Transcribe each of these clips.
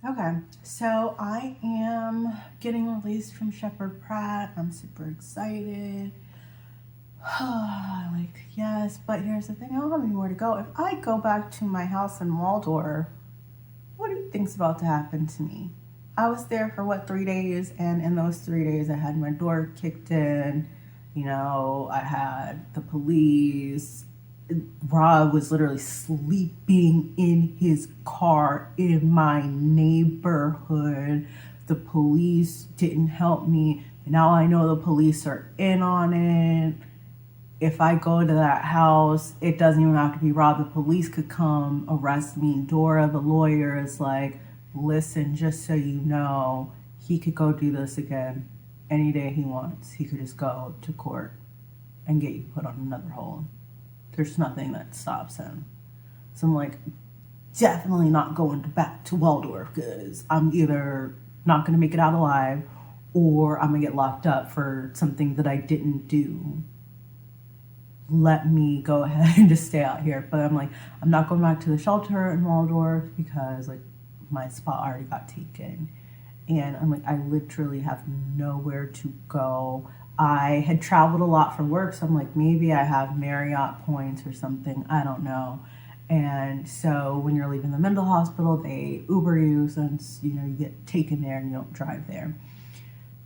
Okay, so I am getting released from Shepherd Pratt. I'm super excited. Yes, but here's the thing, I don't have anywhere to go. If I go back to my house in Waldorf, what do you think's about to happen to me? I was there for 3 days, and in those 3 days, I had my door kicked in. I had the police. Rob was literally sleeping in his car in my neighborhood. The police didn't help me. Now I know the police are in on it. If I go to that house, it doesn't even have to be Rob. The police could come arrest me. Dora, the lawyer, is like, listen, just so you know, he could go do this again any day he wants. He could just go to court and get you put on another hold. There's nothing that stops him. So I'm like, definitely not going back to Waldorf because I'm either not going to make it out alive or I'm going to get locked up for something that I didn't do. Let me go ahead and just stay out here. But I'm like, I'm not going back to the shelter in Waldorf because my spot already got taken. And I'm like, I literally have nowhere to go. I had traveled a lot for work, so I'm like, maybe I have Marriott points or something. I don't know. And so when you're leaving the mental hospital, they Uber you since, you get taken there and you don't drive there.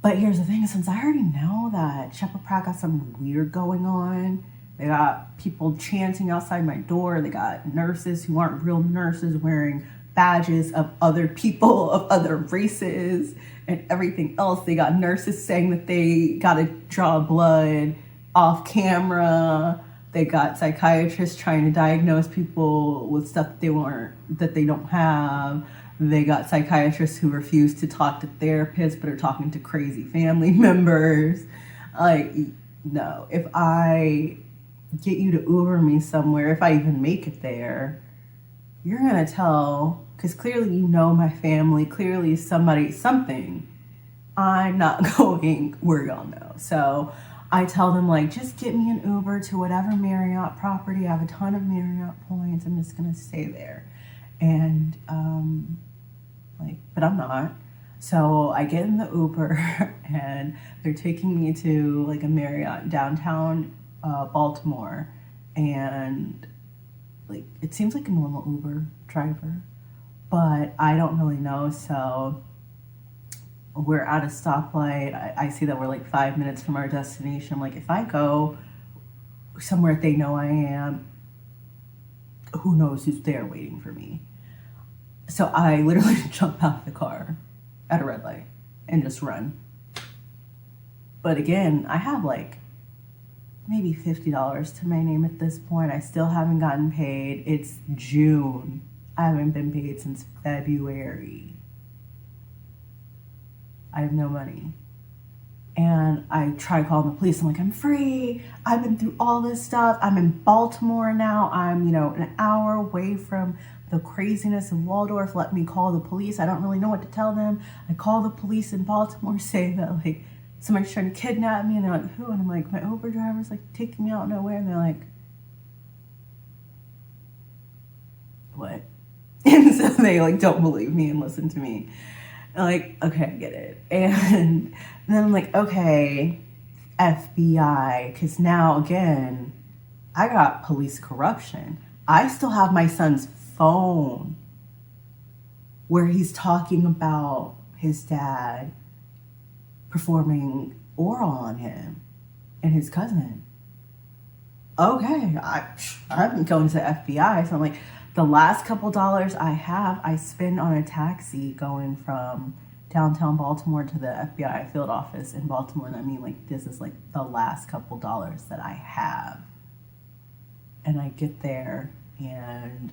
But here's the thing, since I already know that Shepherd Pratt got something weird going on, they got people chanting outside my door. They got nurses who aren't real nurses wearing badges of other people of other races and everything else. They got nurses saying that they got to draw blood off camera. They got psychiatrists trying to diagnose people with stuff that they don't have. They got psychiatrists who refuse to talk to therapists but are talking to crazy family members. No, if I get you to Uber me somewhere, if I even make it there, you're going to tell, because clearly my family, clearly something. I'm not going where y'all know. So I tell them, just get me an Uber to whatever Marriott property. I have a ton of Marriott points. I'm just going to stay there. And, but I'm not. So I get in the Uber and they're taking me to a Marriott downtown Baltimore. And it seems like a normal Uber driver, but I don't really know. So we're at a stoplight. I see that we're 5 minutes from our destination. I'm if I go somewhere they know I am, who knows who's there waiting for me. So I literally jump out of the car at a red light and just run. But again, I have maybe $50 to my name at this point. I still haven't gotten paid. It's June. I haven't been paid since February. I have no money. And I try calling the police. I'm I'm free. I've been through all this stuff. I'm in Baltimore now. I'm, an hour away from the craziness of Waldorf. Let me call the police. I don't really know what to tell them. I call the police in Baltimore, say that somebody's trying to kidnap me, and they're like, who? And I'm my Uber driver's taking me out nowhere, and they're like, what? And so they don't believe me and listen to me. And okay, I get it. And then I'm okay, FBI, because now again, I got police corruption. I still have my son's phone where he's talking about his dad performing oral on him and his cousin. Okay, I've been going to the FBI, so I'm the last couple dollars I have, I spend on a taxi going from downtown Baltimore to the FBI field office in Baltimore. And I mean, this is the last couple dollars that I have. And I get there and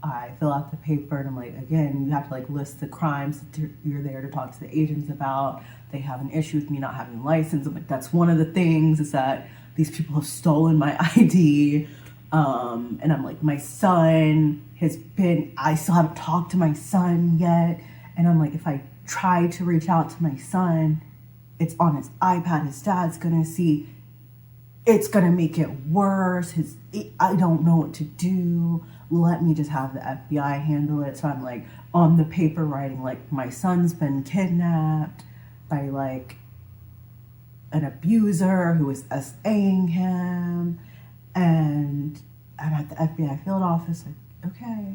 I fill out the paper, and I'm again, you have to list the crimes that you're there to talk to the agents about. They have an issue with me not having a license. I'm that's one of the things, is that these people have stolen my ID. And I'm my son I still haven't talked to my son yet. And I'm if I try to reach out to my son, it's on his iPad. His dad's gonna see. it's gonna make it worse. I don't know what to do. Let me just have the FBI handle it. So I'm like on the paper writing like my son's been kidnapped by like an abuser who is SAing him, and I'm at the FBI field office like, okay,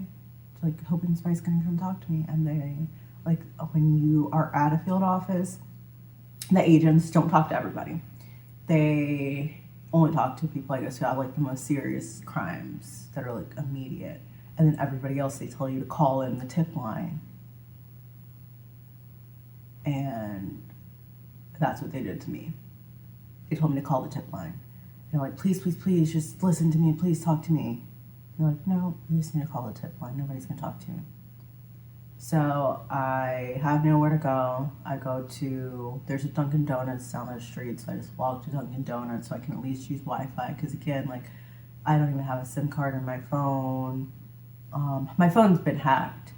like hoping somebody's gonna come talk to me. And they like, when you are at a field office, the agents don't talk to everybody. They only talk to people, I guess, who have like the most serious crimes that are like immediate. And then everybody else, they tell you to call in the tip line. And that's what they did to me. They told me to call the tip line. They're like, please, please, please, just listen to me. Please talk to me. They're like, no, you just need to call the tip line. Nobody's gonna talk to you. So I have nowhere to go. I go to, there's a Dunkin' Donuts down the street, so I just walk to Dunkin' Donuts so I can at least use Wi-Fi, because again, like, I don't even have a SIM card in my phone. My phone's been hacked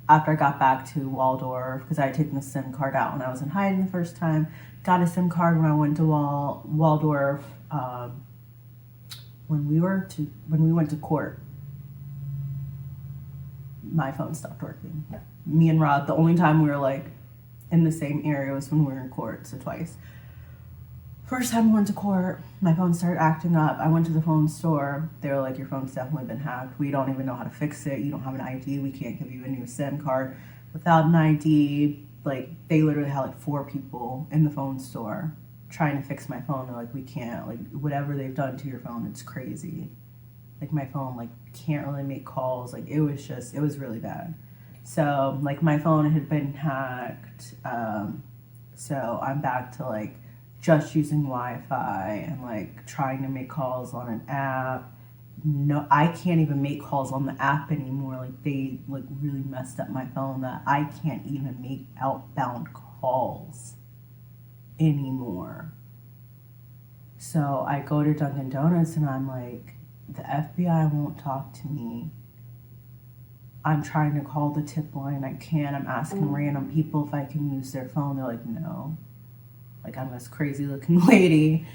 after I got back to Waldorf, because I had taken the SIM card out when I was in hiding the first time. Got a SIM card when I went to Waldorf when we went to court. My phone stopped working. Me and Rod, the only time we were like in the same area was when we were in court, so twice. First time we went to court, my phone started acting up. I went to the phone store. They were like, your phone's definitely been hacked. We don't even know how to fix it. You don't have an ID. We can't give you a new SIM card without an ID. Like, they literally had like 4 people in the phone store trying to fix my phone. They're like, we can't, like, whatever they've done to your phone, it's crazy. Like, my phone like can't really make calls. Like, it was really bad. So like my phone had been hacked. So I'm back to like just using Wi-Fi and like trying to make calls on an app. No, I can't even make calls on the app anymore. Like, they like really messed up my phone that I can't even make outbound calls anymore. So I go to Dunkin' Donuts and I'm like, the FBI won't talk to me. I'm trying to call the tip line. I can't. I'm asking random people if I can use their phone. They're like, no. Like, I'm this crazy looking lady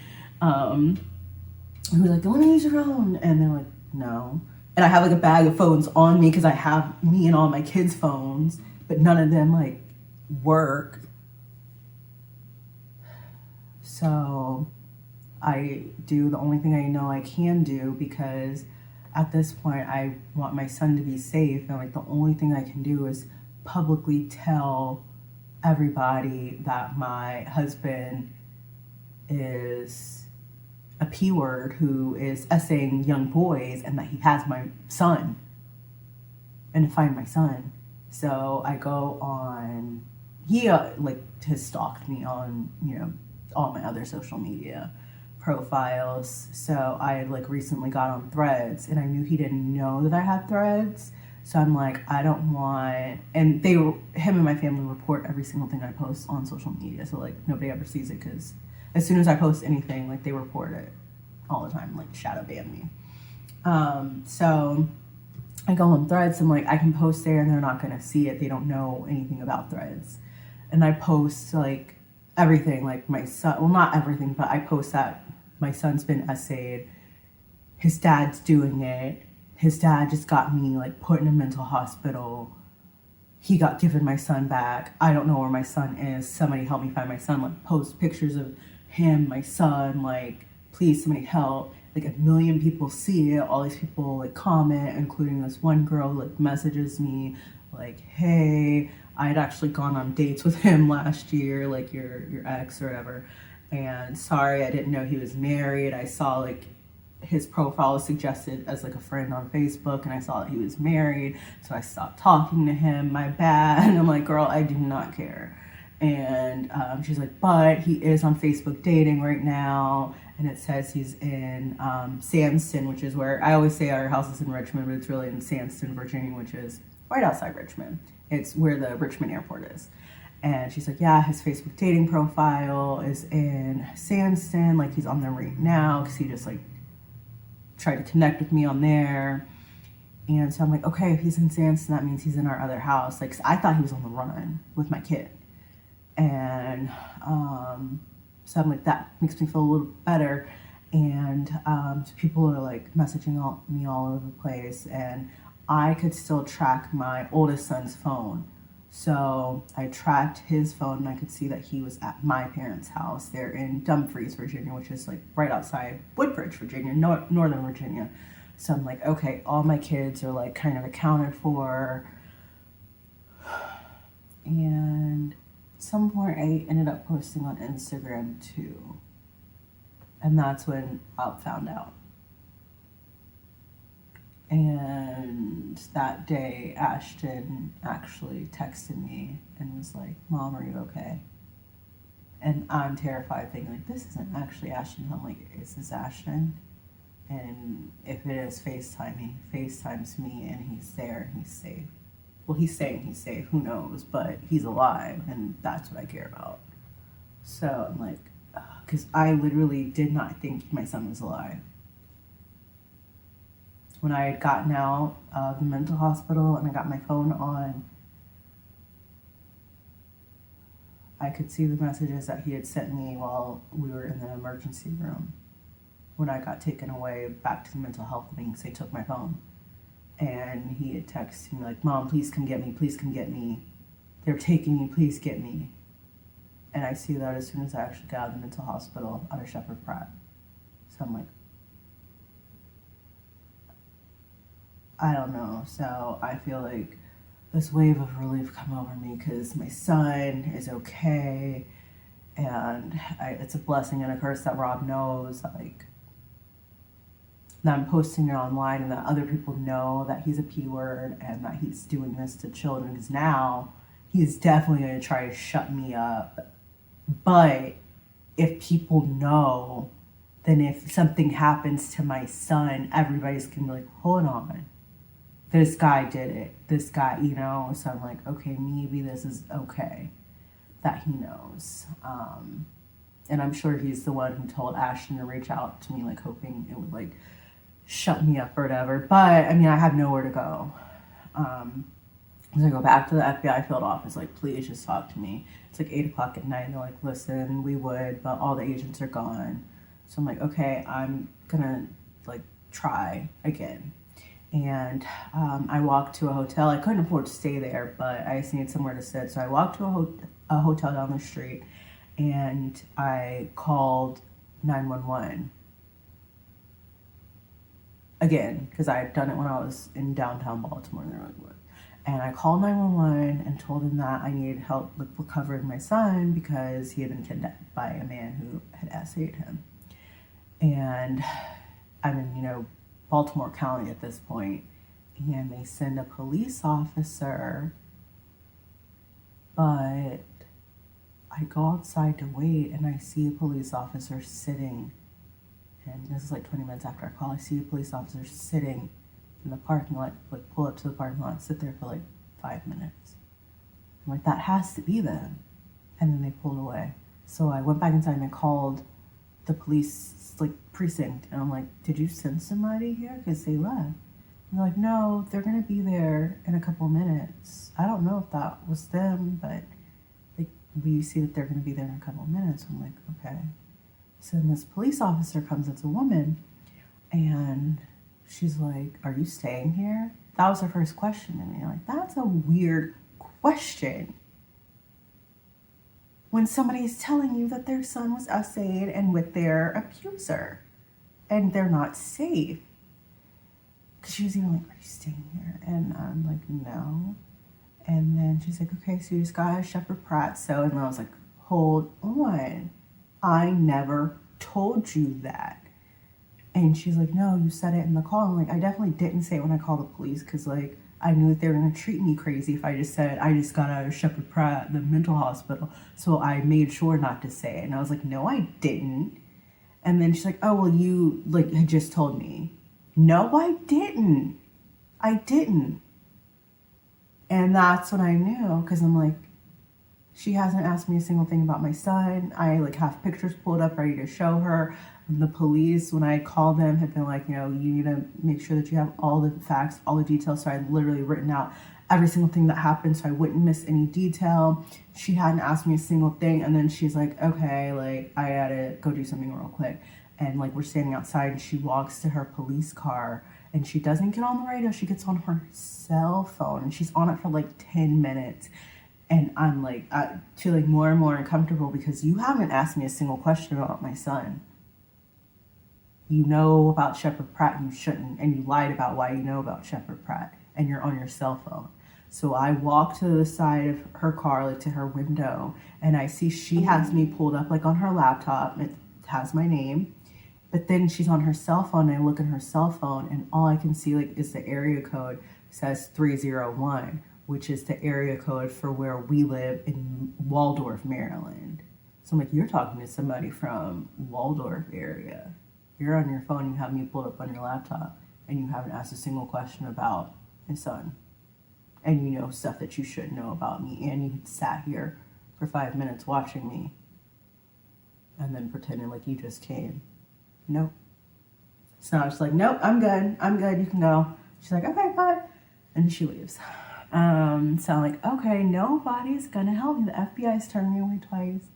who's like, let me use your phone. And they're like, no. And I have like a bag of phones on me because I have me and all my kids' phones, but none of them like work. So I do the only thing I know I can do, because at this point I want my son to be safe, and like the only thing I can do is publicly tell everybody that my husband is a P word who is essaying young boys, and that he has my son, and to find my son. So I go on, he like has stalked me on, you know, all my other social media profiles. So I like recently got on Threads, and I knew he didn't know that I had Threads. So I'm like, I don't want, and him and my family report every single thing I post on social media. So like nobody ever sees it, because as soon as I post anything, like they report it all the time, like shadow ban me. So I go on Threads, and like I can post there and they're not gonna see it. They don't know anything about Threads. And I post like everything, like my son, well, not everything, but I post that my son's been essayed, his dad's doing it, his dad just got me like put in a mental hospital, he got given my son back, I don't know where my son is, somebody help me find my son. Like, post pictures of him, my son, like, please somebody help. Like 1 million people see it, all these people like comment, including this one girl like messages me like, hey, I had actually gone on dates with him last year, like your ex or whatever, and sorry, I didn't know he was married. I saw like his profile was suggested as like a friend on Facebook, and I saw that he was married, so I stopped talking to him, my bad. And I'm like, girl, I do not care. And she's like, but he is on Facebook dating right now, and it says he's in Sandston, which is where, I always say our house is in Richmond, but it's really in Sandston, Virginia, which is right outside Richmond. It's where the Richmond airport is. And she's like, yeah, his Facebook dating profile is in Sandston, like he's on there right now, because he just like tried to connect with me on there. And so I'm like, okay, if he's in Sandston, that means he's in our other house. Like, I thought he was on the run with my kid. And so I'm like, that makes me feel a little better. And people are like messaging me all over the place, and I could still track my oldest son's phone. So I tracked his phone, and I could see that he was at my parents' house. They're in Dumfries, Virginia, which is like right outside Woodbridge, Virginia, Northern Virginia. So I'm like, okay, all my kids are like kind of accounted for. And at some point I ended up posting on Instagram too. And that's when I found out. And that day, Ashton actually texted me and was like, Mom, are you okay? And I'm terrified, thinking, like, this isn't actually Ashton. I'm like, is this Ashton? And if it is FaceTime, he FaceTimes me and he's there and he's safe. Well, he's saying he's safe, who knows, but he's alive, and that's what I care about. So I'm like, because I literally did not think my son was alive. When I had gotten out of the mental hospital and I got my phone on, I could see the messages that he had sent me while we were in the emergency room. When I got taken away back to the mental health wings, they took my phone. And he had texted me like, Mom, please come get me, please come get me. They're taking me, please get me. And I see that as soon as I actually got out of the mental hospital out of Shepherd Pratt. So I'm like, I don't know. So I feel like this wave of relief come over me because my son is okay. And it's a blessing and a curse that Rob knows, like, that I'm posting it online and that other people know that he's a P word and that he's doing this to children, because now he's definitely going to try to shut me up. But if people know, then if something happens to my son, everybody's going to be like, hold on, this guy did it. This guy, you know? So I'm like, okay, maybe this is okay that he knows. And I'm sure he's the one who told Ashton to reach out to me, like hoping it would like shut me up or whatever. But I mean, I have nowhere to go. I go back to the FBI field office, like, please just talk to me. It's like 8 o'clock at night, and they're like, listen, we would, but all the agents are gone. So I'm like, okay, I'm gonna like try again. And I walked to a hotel. I couldn't afford to stay there, but I just needed somewhere to sit. So I walked to a hotel down the street, and I called 911 again, because I had done it when I was in downtown Baltimore, and they're like, what? And I called 911 and told them that I needed help with recovering my son because he had been kidnapped by a man who had essayed him. And I'm in, Baltimore County at this point, and they send a police officer, but I go outside to wait, and I see a police officer sitting, and this is like 20 minutes after I call. I see a police officer sitting in the parking lot, like pull up to the parking lot, sit there for like 5 minutes. I'm like, that has to be them. And then they pulled away. So I went back inside and I called the police like precinct, and I'm like, did you send somebody here? Because they left. And they're like, no, they're gonna be there in a couple minutes. I don't know if that was them, but like, we see that they're gonna be there in a couple minutes. I'm like, okay. So then this police officer comes, it's a woman, and she's like, are you staying here? That was her first question to me. Like, that's a weird question when somebody is telling you that their son was essayed and with their abuser and they're not safe. Because she was even like, are you staying here? And I'm like, no. And then she's like, okay, so you just got a Shepherd Pratt. So, and I was like, hold on. I never told you that. And she's like, no, you said it in the call. I'm like, I definitely didn't say it when I called the police, because like, I knew that they were going to treat me crazy if I just said I just got out of Shepherd Pratt, the mental hospital. So I made sure not to say it. And I was like, no, I didn't. And then she's like, oh, well, you like had just told me. No, I didn't. I didn't. And that's when I knew, because I'm like, she hasn't asked me a single thing about my son. I like have pictures pulled up ready to show her. The police, when I called them, had been like, you need to make sure that you have all the facts, all the details. So I had literally written out every single thing that happened so I wouldn't miss any detail. She hadn't asked me a single thing. And then she's like, okay, like, I gotta go do something real quick. And like we're standing outside and she walks to her police car and she doesn't get on the radio. She gets on her cell phone and she's on it for like 10 minutes. And I'm like feeling more and more uncomfortable because you haven't asked me a single question about my son. You know about Shepherd Pratt and you shouldn't, and you lied about why you know about Shepherd Pratt, and you're on your cell phone. So I walk to the side of her car, like to her window, and I see she has me pulled up like on her laptop. It has my name, but then she's on her cell phone, and I look at her cell phone, and all I can see like is the area code says 301, which is the area code for where we live in Waldorf, Maryland. So I'm like, you're talking to somebody from Waldorf area. You're on your phone, you have me pulled up on your laptop, and you haven't asked a single question about my son. And you know stuff that you should know about me, and you sat here for 5 minutes watching me, and then pretending like you just came. Nope. So I was like, nope, I'm good, you can go. She's like, okay, bye. And she leaves. So I'm like, okay, nobody's gonna help me. The FBI's turned me away twice.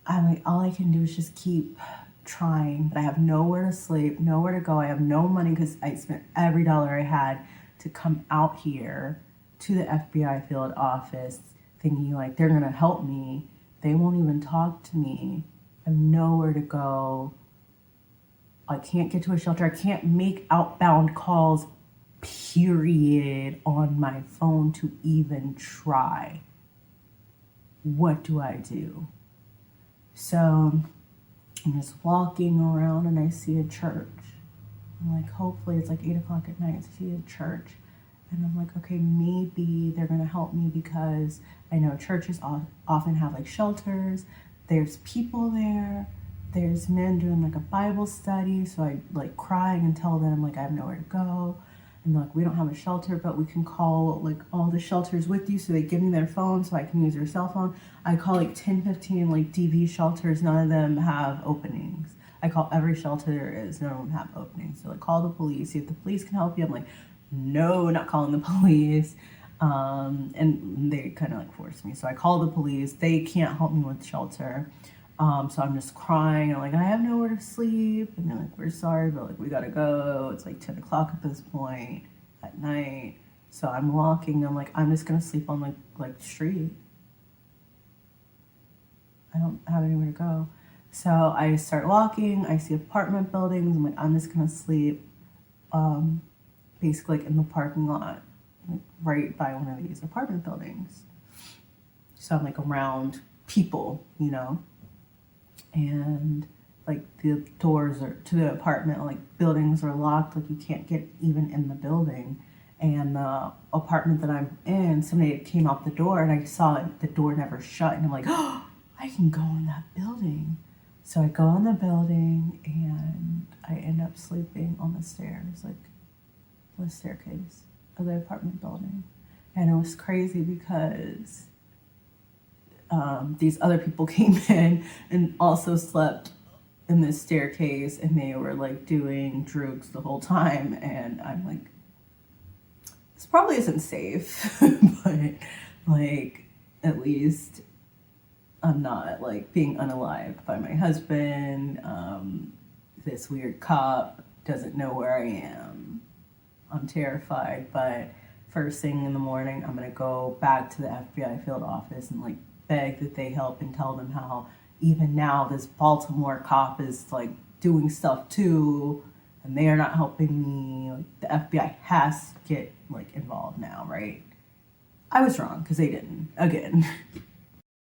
I'm like, all I can do is just keep trying, but I have nowhere to sleep, nowhere to go. I have no money because I spent every dollar I had to come out here to the FBI field office thinking like they're gonna help me. They won't even talk to me. I have nowhere to go. I can't get to a shelter. I can't make outbound calls, period, on my phone to even try. What do I do? So I'm just walking around and I see a church. I'm like, hopefully it's like 8 o'clock at night. I see a church. And I'm like, okay, maybe they're going to help me because I know churches often have like shelters. There's people there. There's men doing like a Bible study. So I like crying and tell them like I have nowhere to go. And they're like, we don't have a shelter, but we can call like all the shelters with you. So they give me their phone so I can use their cell phone. I call like 10, 15 like DV shelters. None of them have openings. I call every shelter there is. None of them have openings. So like call the police. See if the police can help you. I'm like, no, not calling the police. And they kind of like forced me. So I call the police. They can't help me with shelter. So I'm just crying. I'm like, I have nowhere to sleep. And they're like, we're sorry, but like, we gotta go. It's like 10 o'clock at this point at night. So I'm walking. I'm like, I'm just gonna sleep on like the street. I don't have anywhere to go. So I start walking. I see apartment buildings. I'm like, I'm just gonna sleep, basically like in the parking lot, like right by one of these apartment buildings. So I'm like around people, you know. And like the doors are to the apartment, like buildings are locked, like you can't get even in the building. And the apartment that I'm in, somebody came out the door and I saw it, the door never shut, and I'm like, oh, I can go in that building. So I go in the building and I end up sleeping on the stairs, like the staircase of the apartment building. And it was crazy because these other people came in and also slept in this staircase, and they were like doing drugs the whole time. And I'm like, this probably isn't safe, but like at least I'm not like being unalived by my husband. This weird cop doesn't know where I am. I'm terrified, but first thing in the morning, I'm gonna go back to the FBI field office and like beg that they help and tell them how even now this Baltimore cop is like doing stuff too, and they are not helping me. Like the FBI has to get like involved now, right? I was wrong because they didn't again.